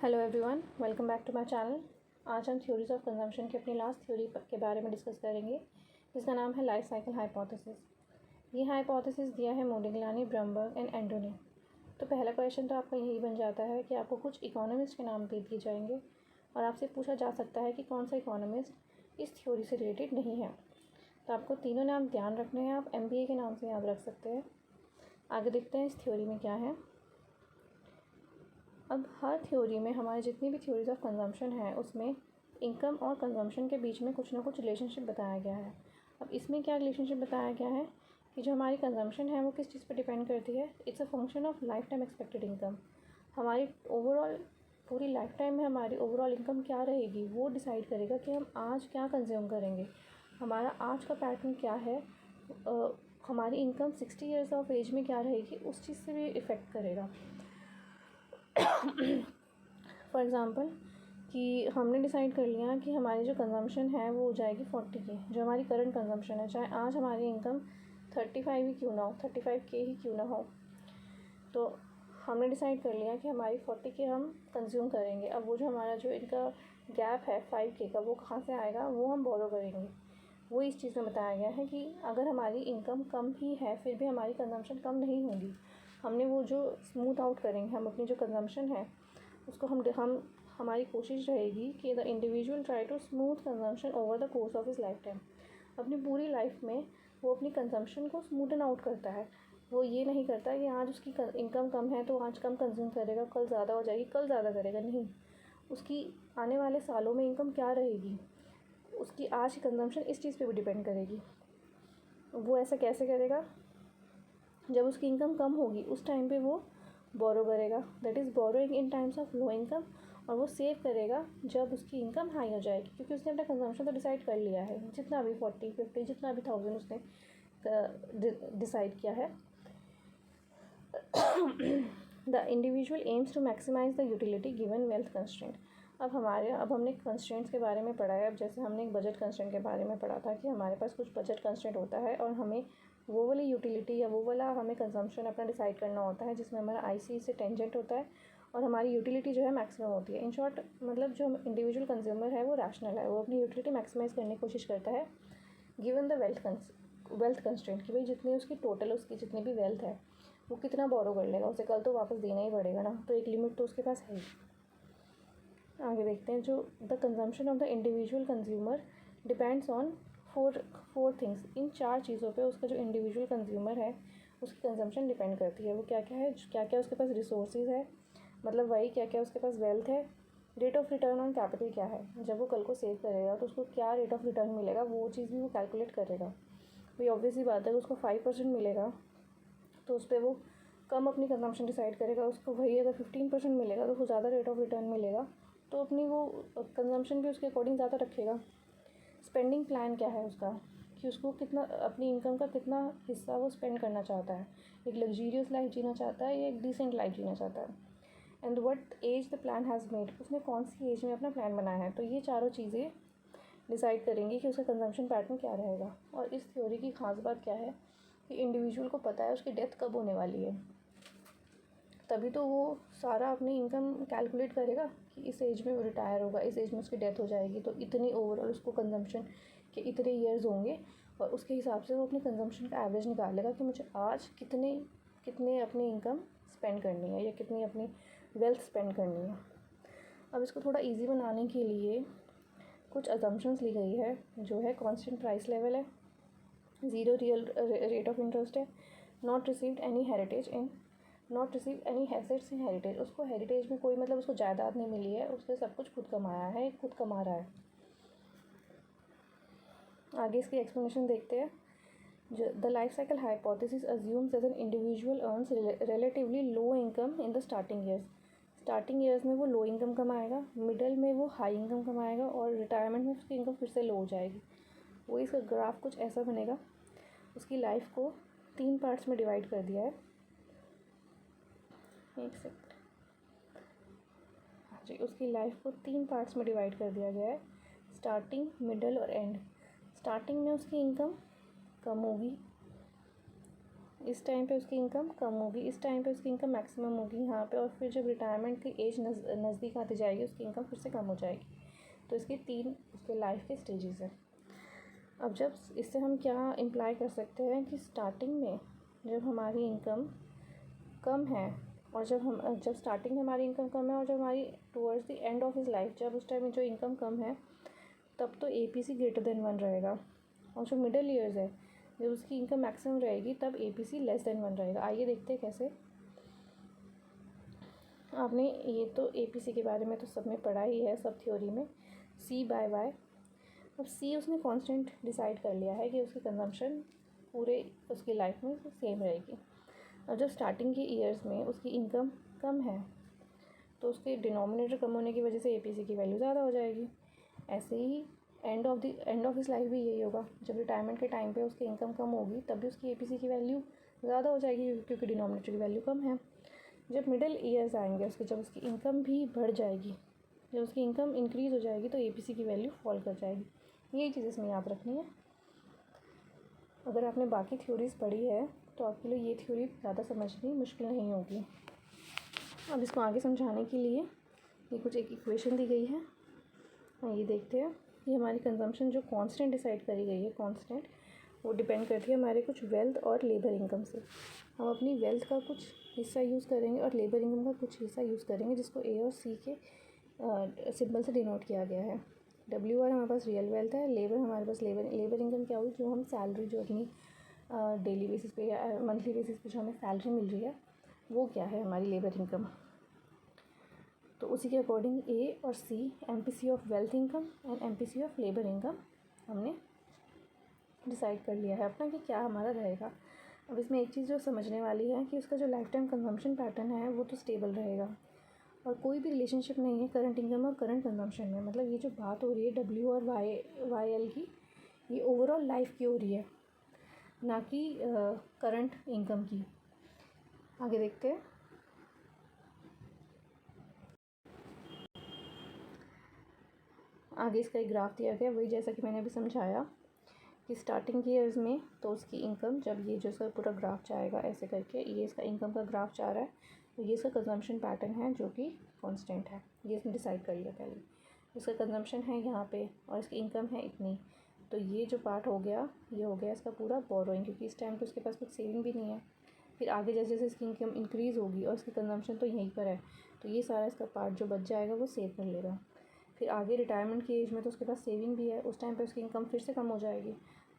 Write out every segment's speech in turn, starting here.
Hello everyone, welcome back to my channel. आज हम theories of consumption की अपनी लास्ट थ्योरी के बारे में डिस्कस करेंगे, जिसका नाम है लाइफ साइकिल हाइपोथेसिस। ये हाइपोथेसिस दिया है मोडिग्लानी, ब्रमबर्ग एंड एंडो ने। तो पहला क्वेश्चन तो आपका यही बन जाता है कि आपको कुछ इकोनॉमिस्ट के नाम दे दिए जाएंगे और आपसे पूछा जा सकता है कि कौन सा इकोनॉमिस्ट इस थ्योरी से रिलेटेड नहीं है। तो आपको तीनों नाम ध्यान रखने हैं, आप MBA के नाम से याद रख सकते हैं। आगे देखते हैं इस थ्योरी में क्या है। अब हर थ्योरी में हमारे जितनी भी थ्योरीज ऑफ कंजम्पशन है उसमें इनकम और कंजम्पशन के बीच में कुछ ना कुछ रिलेशनशिप बताया गया है। अब इसमें क्या रिलेशनशिप बताया गया है कि जो हमारी कंजम्पशन है वो किस चीज़ पर डिपेंड करती है। It's a function of life time expected income. हमारी ओवरऑल पूरी लाइफ टाइम में हमारी ओवरऑल इनकम क्या रहेगी वो डिसाइड करेगा कि हम आज क्या कंज्यूम करेंगे, हमारा आज का पैटर्न क्या है। हमारी इनकम 60 ईयर्स ऑफ एज में क्या रहेगी उस चीज़ से भी इफ़ेक्ट करेगा। फॉर एग्ज़ाम्पल कि हमने डिसाइड कर लिया कि हमारी जो कंजम्पशन है वो हो जाएगी 40 की, जो हमारी करंट कंजम्पशन है, चाहे आज हमारी इनकम 35 ही क्यों ना हो, 35K ही क्यों ना हो, तो हमने डिसाइड कर लिया कि हमारी 40K हम कंज्यूम करेंगे। अब वो जो हमारा जो इनका गैप है 5K का, वो कहाँ से आएगा, वो हम बोरो करेंगे। वो इस चीज़ में बताया गया है कि अगर हमारी इनकम कम ही है फिर भी हमारी कंजम्पशन कम नहीं होगी। हमने वो जो स्मूथ आउट करेंगे, हम अपनी जो कंजम्पशन है उसको हम हमारी कोशिश रहेगी कि the individual try to smooth consumption over the course of his life time. अपनी पूरी लाइफ में वो अपनी कंजम्पशन को स्मूथन आउट करता है। वो ये नहीं करता कि आज उसकी इनकम कम है तो आज कम कंज्यूम करेगा, कल ज़्यादा हो जाएगी कल ज़्यादा करेगा, नहीं। उसकी आने वाले सालों में इनकम क्या रहेगी, उसकी आज की कंजम्पशन इस चीज़ पे भी डिपेंड करेगी। वो ऐसा कैसे करेगा, जब उसकी इनकम कम होगी उस टाइम पे वो बोरो करेगा, that is borrowing in times of low income. और वो सेव करेगा जब उसकी इनकम हाई हो जाएगी, क्योंकि उसने अपना कंजम्पशन तो डिसाइड कर लिया है, जितना भी 40, 50, जितना भी 1000 उसने डिसाइड किया है। The individual aims to maximise the utility given wealth constraint. अब हमने कंस्ट्रेंट्स के बारे में पढ़ा है। अब जैसे हमने एक बजट कंस्ट्रेंट के बारे में पढ़ा था कि हमारे पास कुछ बजट कंस्ट्रेंट होता है और हमें वो वाली यूटिलिटी या वो वाला हमें कंजम्पशन अपना डिसाइड करना होता है जिसमें हमारा IC से टेंजेंट होता है और हमारी यूटिलिटी जो है मैक्सिमम होती है। इन शॉर्ट मतलब जो इंडिविजुअल कंज्यूमर है वो रैशनल है, वो अपनी यूटिलिटी मैक्सिमाइज़ करने की कोशिश करता है गिवन द वेल्थ कंस्ट्रेंट, कि भाई जितनी उसकी टोटल उसकी जितनी भी वेल्थ है वो कितना बोरो कर लेगा, उसे कल तो वापस देना ही पड़ेगा ना, तो एक लिमिट तो उसके पास है ही। आगे देखते हैं, जो the consumption of the individual consumer depends on four things. इन 4 चीज़ों पे उसका जो इंडिविजुअल कंज्यूमर है उसकी कंजम्पशन डिपेंड करती है। वो क्या क्या है, क्या क्या उसके पास रिसोर्सेज है, मतलब वही क्या क्या उसके पास वेल्थ है, rate of return on capital क्या है, जब वो कल को सेव करेगा तो उसको क्या रेट ऑफ रिटर्न मिलेगा वो चीज़ भी वो कैलकुलेट करेगा। भाई ऑब्वियस ही बात है, उसको 5% मिलेगा तो उस पर वो कम अपनी कंजम्पशन डिसाइड करेगा। उसको वही अगर 15% मिलेगा तो उसको ज़्यादा रेट ऑफ रिटर्न मिलेगा, तो अपनी वो कंजम्पशन भी उसके अकॉर्डिंग ज़्यादा रखेगा। स्पेंडिंग प्लान क्या है उसका, कि उसको कितना अपनी इनकम का कितना हिस्सा वो स्पेंड करना चाहता है, एक लग्जीरियस लाइफ जीना चाहता है या एक डिसेंट लाइफ जीना चाहता है। And what age the plan has made, उसने कौन सी एज में अपना प्लान बनाया है। तो ये चारों चीज़ें डिसाइड करेंगी कि उसका कंजम्पशन पैटर्न क्या रहेगा। और इस थ्योरी की ख़ास बात क्या है कि इंडिविजुअल को पता है उसकी डेथ कब होने वाली है, तभी तो वो सारा अपनी इनकम कैलकुलेट करेगा कि इस एज में वो रिटायर होगा, इस एज में उसकी डेथ हो जाएगी, तो इतनी ओवरऑल उसको कंजम्पशन के इतने ईयर्स होंगे और उसके हिसाब से वो अपनी कंजम्पशन का एवरेज निकालेगा कि मुझे आज कितने कितने अपनी इनकम स्पेंड करनी है या कितनी अपनी वेल्थ स्पेंड करनी है। अब इसको थोड़ा इजी बनाने के लिए कुछ अजम्पशंस ली गई है, जो है कांस्टेंट प्राइस लेवल है, 0 रियल रेट ऑफ इंटरेस्ट है, not received any assets in heritage. उसको हेरिटेज में कोई मतलब उसको जायदाद नहीं मिली है, उसने सब कुछ खुद कमाया है, खुद कमा रहा है। आगे इसकी एक्सप्लेनेशन देखते हैं। जो the life cycle hypothesis assumes that an individual earns relatively low income in the starting years में वो लो इनकम कमाएगा, मिडल में वो हाई इनकम कमाएगा और रिटायरमेंट में उसकी इनकम फिर से लो हो जाएगी। वो इसका ग्राफ कुछ ऐसा बनेगा। उसकी लाइफ को 3 पार्ट्स में डिवाइड कर दिया है। एक सेकंड, हाँ जी, उसकी लाइफ को 3 पार्ट्स में डिवाइड कर दिया गया है, स्टार्टिंग, मिडल और एंड। स्टार्टिंग में उसकी इनकम कम होगी, इस टाइम पे उसकी इनकम कम होगी, इस टाइम पे उसकी इनकम मैक्सिमम होगी यहाँ पे, और फिर जब रिटायरमेंट की एज नज़दीक आती जाएगी उसकी इनकम फिर से कम हो जाएगी। तो इसके 3 उसके लाइफ के स्टेजेस हैं। अब जब इससे हम क्या इम्प्लाई कर सकते हैं कि स्टार्टिंग में जब हमारी इनकम कम है, और जब स्टार्टिंग में हमारी इनकम कम है और जब हमारी towards the end of his life जब उस टाइम में जो इनकम कम है, तब तो APC ग्रेटर देन 1 रहेगा। और जो मिडिल ईयर्स है जब उसकी इनकम मैक्सिमम रहेगी तब APC लेस देन 1 रहेगा। आइए देखते हैं कैसे। आपने ये तो APC के बारे में तो सब में पढ़ा ही है, सब थ्योरी में, C/Y। अब C उसने कांस्टेंट डिसाइड कर लिया है कि उसकी कंजम्पशन पूरे उसकी लाइफ में सेम रहेगी। अब जब स्टार्टिंग के ईयर्स में उसकी इनकम कम है तो उसके डिनोमिनेटर कम होने की वजह से APC की वैल्यू ज़्यादा हो जाएगी। ऐसे ही एंड ऑफ हिज लाइफ भी यही होगा। जब रिटायरमेंट के टाइम पे उसकी इनकम कम होगी तब भी उसकी APC की वैल्यू ज़्यादा हो जाएगी क्योंकि डिनोमिनेटर की वैल्यू कम है। जब मिडिल ईयर्स आएंगे उसके, जब उसकी इनकम भी बढ़ जाएगी, जब उसकी इनकम इंक्रीज़ हो जाएगी तो APC की वैल्यू फॉल कर जाएगी। यही चीज़ इसमें याद रखनी है। अगर आपने बाकी थ्योरीज़ पढ़ी है तो आपके लिए ये थ्योरी ज़्यादा समझनी मुश्किल नहीं होगी। अब इसको आगे समझाने के लिए ये कुछ एक इक्वेशन दी गई है, ये देखते हैं। ये हमारी कंजम्पशन जो कांस्टेंट डिसाइड करी गई है, कांस्टेंट वो डिपेंड करती है हमारे कुछ वेल्थ और लेबर इनकम से। हम अपनी वेल्थ का कुछ हिस्सा यूज़ करेंगे और लेबर इनकम का कुछ हिस्सा यूज़ करेंगे, जिसको A और C के सिंबल से डिनोट किया गया है। WR हमारे पास रियल वेल्थ है, लेबर हमारे पास लेबर इनकम क्या होगी, जो हम सैलरी जो अपनी डेली बेसिस पे या मंथली बेसिस पे जो हमें सैलरी मिल रही है वो क्या है हमारी लेबर इनकम। तो उसी के अकॉर्डिंग A और C MPC of wealth income and MPC of labour income हमने डिसाइड कर लिया है अपना कि क्या हमारा रहेगा। अब इसमें एक चीज़ जो समझने वाली है कि उसका जो लाइफ टाइम कंजम्पशन पैटर्न है वो तो स्टेबल रहेगा, और कोई भी रिलेशनशिप नहीं है करंट इनकम और करंट कंजम्पशन में। मतलब ये जो बात हो रही है W और YL की, ये ओवरऑल लाइफ की हो रही है, ना कि करंट इनकम की। आगे देखते हैं। आगे इसका एक ग्राफ दिया गया, वही जैसा कि मैंने अभी समझाया कि स्टार्टिंग ईयर्स में तो उसकी इनकम, जब ये जो इसका पूरा ग्राफ जाएगा ऐसे करके, ये इसका इनकम का ग्राफ जा रहा है, तो ये इसका कंजम्पशन पैटर्न है जो कि कांस्टेंट है, ये इसने डिसाइड कर लिया पहले। इसका कंजम्पशन है यहाँ पे और इसकी इनकम है इतनी, तो ये जो पार्ट हो गया ये हो गया इसका पूरा बोरोइंग, क्योंकि इस टाइम पे उसके पास कुछ सेविंग भी नहीं है। फिर आगे जैसे जैसे इसकी इनकम इंक्रीज़ होगी और इसकी कंजम्पशन तो यहीं पर है, तो ये सारा इसका पार्ट जो बच जाएगा वो सेव कर लेगा। फिर आगे रिटायरमेंट की एज में तो उसके पास सेविंग भी है, उस टाइम पे उसकी इनकम फिर से कम हो जाएगी,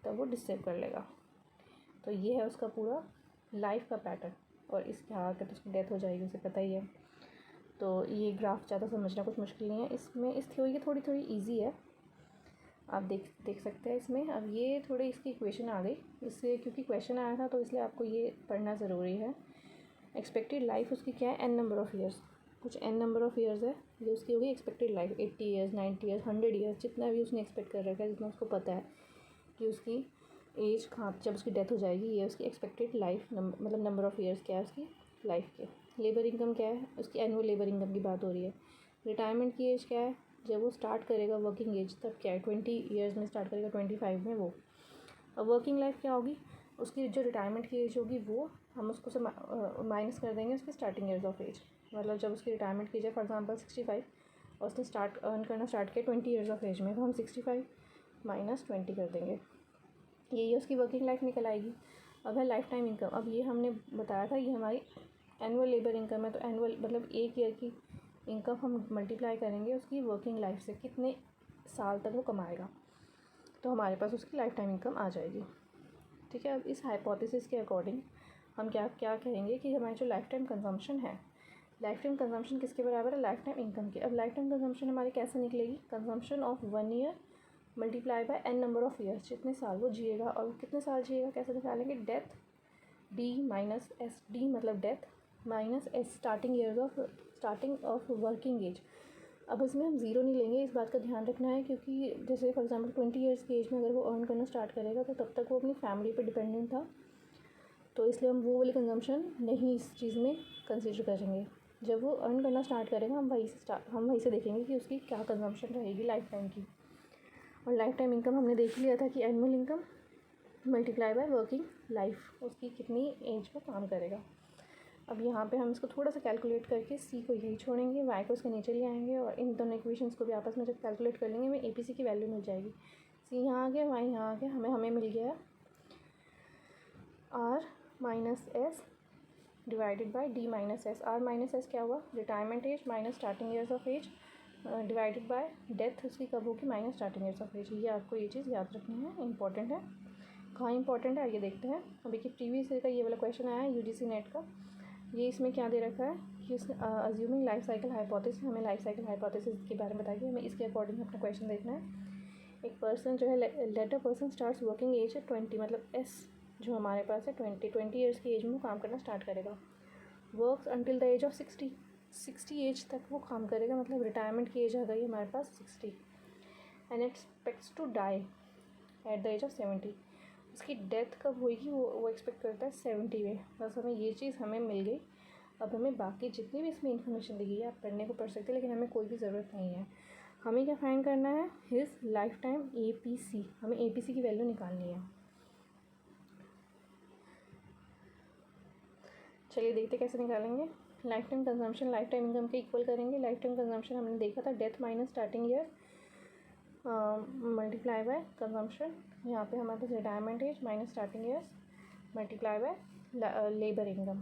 तब वो डिसेव कर लेगा। तो ये है उसका पूरा लाइफ का पैटर्न, और इसके आगे तो उसकी डेथ हो जाएगी, उसे पता ही है। तो ये ग्राफ ज़्यादा समझना कुछ मुश्किल नहीं है, इसमें इस थ्योरी की थोड़ी थोड़ी ईजी है, आप देख सकते हैं इसमें। अब ये थोड़ी इसकी इक्वेशन आ गई, इससे क्योंकि क्वेश्चन आया था तो इसलिए आपको ये पढ़ना ज़रूरी है। एक्सपेक्टेड लाइफ उसकी क्या है, n नंबर ऑफ़ ईयर्स, कुछ n नंबर ऑफ़ ईयर्स है, ये उसकी होगी expected life. 80 years, 90 years, 100 years, जितना भी उसने एक्सपेक्ट कर रखा है, जितना उसको पता है कि उसकी एज कहाँ जब उसकी डेथ हो जाएगी, ये उसकी एक्सपेक्टेड लाइफ मतलब नंबर ऑफ़ ईयर्स क्या है उसकी लाइफ के। लेबर इनकम क्या है, उसकी एनुअल लेबर इनकम की बात हो रही है। रिटायरमेंट की एज क्या है, जब वो स्टार्ट करेगा वर्किंग एज तब क्या है, 20 ईयर्स में स्टार्ट करेगा, 25 में वो। और वर्किंग लाइफ क्या होगी, उसकी जो रिटायरमेंट की एज होगी वो हम उसको से माइनस कर देंगे उसकी स्टार्टिंग ईयर्स ऑफ एज। मतलब जब उसकी रिटायरमेंट की एज है फॉर एग्जांपल 65 और उसने अर्न करना स्टार्ट किया 20 ईयर्स ऑफ एज में, तो हम 65 माइनस 20 कर देंगे, यही उसकी वर्किंग लाइफ निकल आएगी। अब है लाइफ टाइम इनकम। अब ये हमने बताया था ये हमारी एनुअल लेबर इनकम है, तो एनुअल मतलब एक ईयर की इनकम हम मल्टीप्लाई करेंगे उसकी वर्किंग लाइफ से, कितने साल तक वो कमाएगा, तो हमारे पास उसकी लाइफ टाइम इनकम आ जाएगी। ठीक है। अब इस हाइपोथेसिस के अकॉर्डिंग हम क्या क्या कहेंगे कि हमारी जो लाइफ टाइम कंजम्पशन है, लाइफ टाइम कंजम्पशन किसके बराबर है, लाइफ टाइम इनकम के। अब लाइफ टाइम कंजम्पशन हमारी कैसे निकलेगी, consumption of 1 year multiply bye n number of years, जितने साल वो जिएगा। और कितने साल जिएगा कैसे निकालेंगे, death D minus S, D मतलब death minus S starting of working age. अब इसमें हम ज़ीरो नहीं लेंगे, इस बात का ध्यान रखना है, क्योंकि जैसे फॉर एग्जांपल 20 ईयर्स की एज में अगर वो अर्न करना स्टार्ट करेगा तो तब तक वो अपनी फैमिली पे डिपेंडेंट था, तो इसलिए हम वो वाली कंजम्पशन नहीं इस चीज़ में कंसिडर करेंगे। जब वो अर्न करना स्टार्ट करेगा हम वहीं से देखेंगे कि उसकी क्या कंजम्पशन रहेगी लाइफ टाइम की। और लाइफ टाइम इनकम हमने देख लिया था कि annual income multiply by working life, उसकी कितनी एज पर काम करेगा। अब यहाँ पे हम इसको थोड़ा सा कैलकुलेट करके सी को यही छोड़ेंगे, वाई को उसके नीचे ले आएंगे और इन दोनों इक्वेशंस को भी आपस में जब कैलकुलेट कर लेंगे हमें एपीसी की वैल्यू मिल जाएगी। सी यहाँ आ गया, वाई यहाँ आ गया, हमें मिल गया R minus S divided by D minus S. R minus S क्या हुआ, retirement age minus starting years of age divided by death उसकी कब होगी minus starting years of age. ये आपको ये चीज़ याद रखनी है, इंपॉर्टेंट है। कहाँ इंपॉर्टेंट है आइए देखते हैं। अभी कि प्रीवियस ईयर का ये वाला क्वेश्चन आया है यूजीसी नेट का। ये इसमें क्या दे रखा है कि अज्यूमिंग लाइफ साइकिल हाइपोथेसिस, हमें लाइफ साइकिल हाइपोथेसिस के बारे में बताइए, हमें इसके अकॉर्डिंग अपना क्वेश्चन देखना है। एक पर्सन जो है let a person starts working age 20, मतलब एस जो हमारे पास है 20 ईयर्स की एज में वो काम करना स्टार्ट करेगा। Works until the age of 60 age तक वो काम करेगा, मतलब रिटायरमेंट की एज आ गई हमारे पास 60। And expects to die at the age of 70। उसकी डेथ कब होएगी वो एक्सपेक्ट करता है 70 में। बस हमें ये चीज़ हमें मिल गई। अब हमें बाकी जितनी भी इसमें इन्फॉर्मेशन दी गई है आप पढ़ने को पढ़ सकते हैं, लेकिन हमें कोई भी ज़रूरत नहीं है। हमें क्या फाइंड करना है, हिज लाइफ टाइम APC, हमें APC की वैल्यू निकालनी है। चलिए देखते कैसे निकालेंगे। Life time consumption life time income के इक्वल करेंगे। लाइफ टाइम कंजम्पशन हमने देखा था death minus starting year multiply by consumption. यहाँ पे हमारे पास retirement age minus starting years multiply by labour income.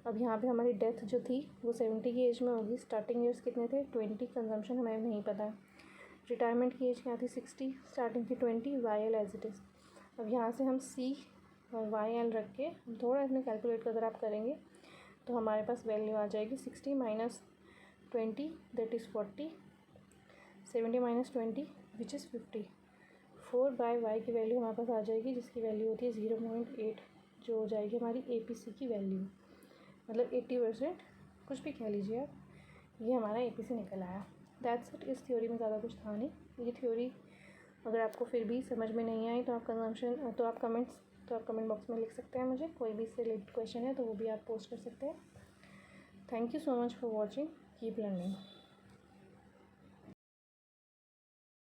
अब यहाँ पे हमारी डेथ जो थी वो 70 की एज में होगी। स्टार्टिंग ईयर्स कितने थे 20, कंजम्पशन हमें नहीं पता है। रिटायरमेंट की एज क्या थी 60, स्टार्टिंग थी 20, YL एज इट इज़। अब यहाँ से हम C और YL रख के थोड़ा इसमें कैलकुलेट अगर आप करेंगे तो हमारे पास वैल्यू आ जाएगी 60 minus 20 that is 40, 70 minus 20 which is 50। 4/y की वैल्यू हमारे पास आ जाएगी जिसकी वैल्यू होती है 0.8, जो हो जाएगी हमारी APC की वैल्यू, मतलब 80%, कुछ भी कह लीजिए आप, ये हमारा APC निकल आया। That's it. इस थ्योरी में ज़्यादा कुछ था नहीं। ये थ्योरी अगर आपको फिर भी समझ में नहीं आई तो आप कमेंट बॉक्स में लिख सकते हैं मुझे। कोई भी इससे रिलेटेड क्वेश्चन है तो वो भी आप पोस्ट कर सकते हैं। Thank you so much for watching, keep learning.